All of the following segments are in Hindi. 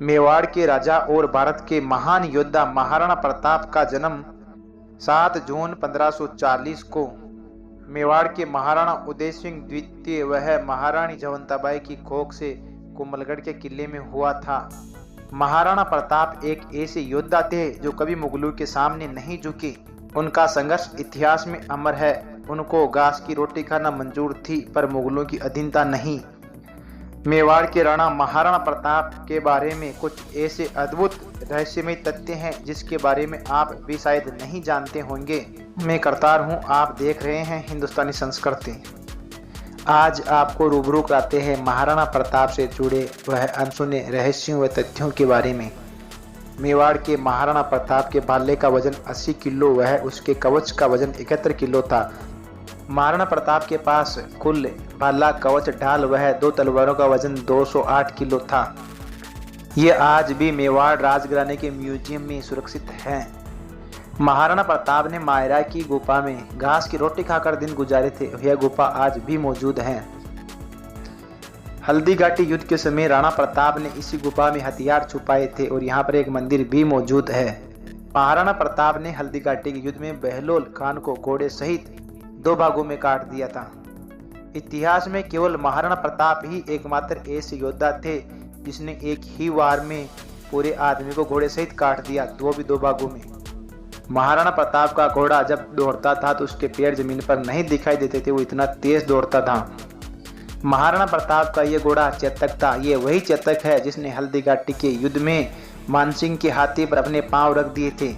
मेवाड़ के राजा और भारत के महान योद्धा महाराणा प्रताप का जन्म 7 जून 1540 को मेवाड़ के महाराणा उदय सिंह द्वितीय वह महारानी जयवंताबाई की कोख से कुंभलगढ़ के किले में हुआ था। महाराणा प्रताप एक ऐसे योद्धा थे जो कभी मुगलों के सामने नहीं झुके। उनका संघर्ष इतिहास में अमर है। उनको घास की रोटी खाना मंजूर थी पर मुगलों की अधीनता नहीं। मेवाड़ के राणा महाराणा प्रताप के बारे में कुछ ऐसे अद्भुत रहस्यमय तथ्य हैं जिसके बारे में आप भी शायद नहीं जानते होंगे। मैं करतार हूं, आप देख रहे हैं हिंदुस्तानी संस्कृति। आज आपको रूबरू कराते हैं महाराणा प्रताप से जुड़े वह अनसुने रहस्यों व तथ्यों के बारे में। मेवाड़ के महाराणा प्रताप के भाले का वजन 80 किलो वह उसके कवच का वजन 71 किलो था। महाराणा प्रताप के पास कुल भाला कवच ढाल वह 2 तलवारों का वजन 208 किलो था। ये आज भी मेवाड़ राजघराने के म्यूजियम में सुरक्षित हैं। महाराणा प्रताप ने मायरा की गुफा में घास की रोटी खाकर दिन गुजारे थे। यह गुफा आज भी मौजूद है। हल्दी घाटी युद्ध के समय राणा प्रताप ने इसी गुफा में हथियार छुपाए थे और यहाँ पर एक मंदिर भी मौजूद है। महाराणा प्रताप ने हल्दी घाटी के युद्ध में बहलोल खान को घोड़े सहित 2 भागों में काट दिया था। इतिहास में केवल महाराणा प्रताप ही एकमात्र ऐसे योद्धा थे जिसने एक ही वार में पूरे आदमी को घोड़े सहित काट दिया, वो भी 2 भागों में। महाराणा प्रताप का घोड़ा जब दौड़ता था तो उसके पैर जमीन पर नहीं दिखाई देते थे, वो इतना तेज दौड़ता था। महाराणा प्रताप का ये घोड़ा चेतक था। ये वही चेतक है जिसने हल्दी घाटी के युद्ध में मानसिंह के हाथी पर अपने पांव रख दिए थे,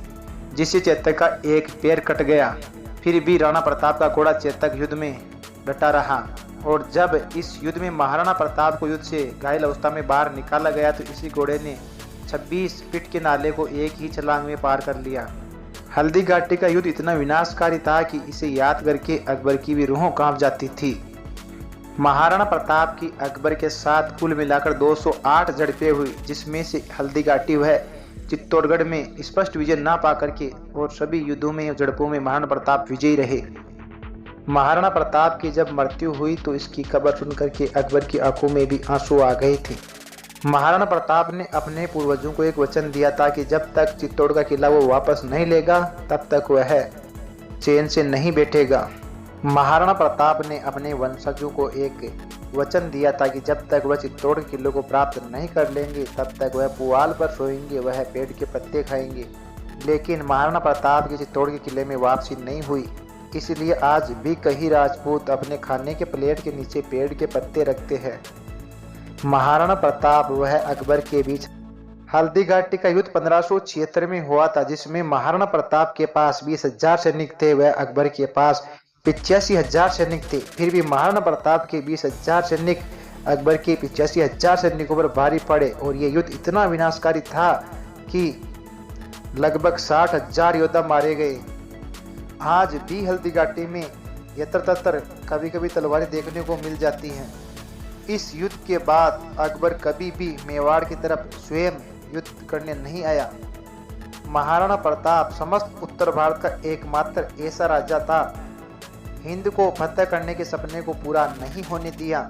जिससे चेतक का एक पैर कट गया। फिर भी राणा प्रताप का घोड़ा चेतक युद्ध में डटा रहा और जब इस युद्ध में महाराणा प्रताप को युद्ध से घायल अवस्था में बाहर निकाला गया तो इसी घोड़े ने 26 फीट के नाले को एक ही छलांग में पार कर लिया। हल्दी घाटी का युद्ध इतना विनाशकारी था कि इसे याद करके अकबर की भी रूह कांप जाती थी। महाराणा प्रताप की अकबर के साथ कुल मिलाकर 208 झड़पें हुई, जिसमें से हल्दी घाटी वह चित्तौड़गढ़ में स्पष्ट विजय ना पा करके और सभी युद्धों में झड़पों में महाराणा प्रताप विजयी रहे। महाराणा प्रताप की जब मृत्यु हुई तो इसकी खबर सुनकर के अकबर की आंखों में भी आंसू आ गए थे। महाराणा प्रताप ने अपने पूर्वजों को एक वचन दिया था कि जब तक चित्तौड़ का किला वो वापस नहीं लेगा तब तक वह चैन से नहीं बैठेगा। महाराणा प्रताप ने अपने वंशजों को एक वचन दिया था कि जब तक वह चित्तौड़ के किले को प्राप्त नहीं कर लेंगे तब तक वह पुआल पर सोएंगे, वह पेड़ के पत्ते खाएंगे। लेकिन महाराणा प्रताप की चित्तौड़ के किले में वापसी नहीं हुई, इसलिए आज भी कई राजपूत अपने खाने के प्लेट के नीचे पेड़ के पत्ते रखते हैं। महाराणा प्रताप वह अकबर के बीच हल्दी घाटी का युद्ध 1576 में हुआ था, जिसमें महाराणा प्रताप के पास 20,000 सैनिक थे, वह अकबर के पास 85,000 सैनिक थे। फिर भी महाराणा प्रताप के 20,000 सैनिक अकबर के 85,000 सैनिकों पर भारी पड़े और ये युद्ध इतना विनाशकारी था कि लगभग 60,000 योद्धा मारे गए। आज भी हल्दी घाटी में यत्र तत्र कभी कभी तलवारें देखने को मिल जाती हैं। इस युद्ध के बाद अकबर कभी भी मेवाड़ की तरफ स्वयं युद्ध करने नहीं आया। महाराणा प्रताप समस्त उत्तर भारत का एकमात्र ऐसा राजा था हिंद को फतह करने के सपने को पूरा नहीं होने दिया।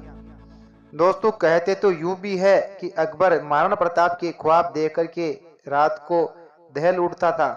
दोस्तों, कहते तो यूं भी है कि अकबर महाराणा प्रताप के ख्वाब देख कर के रात को दहल उठता था।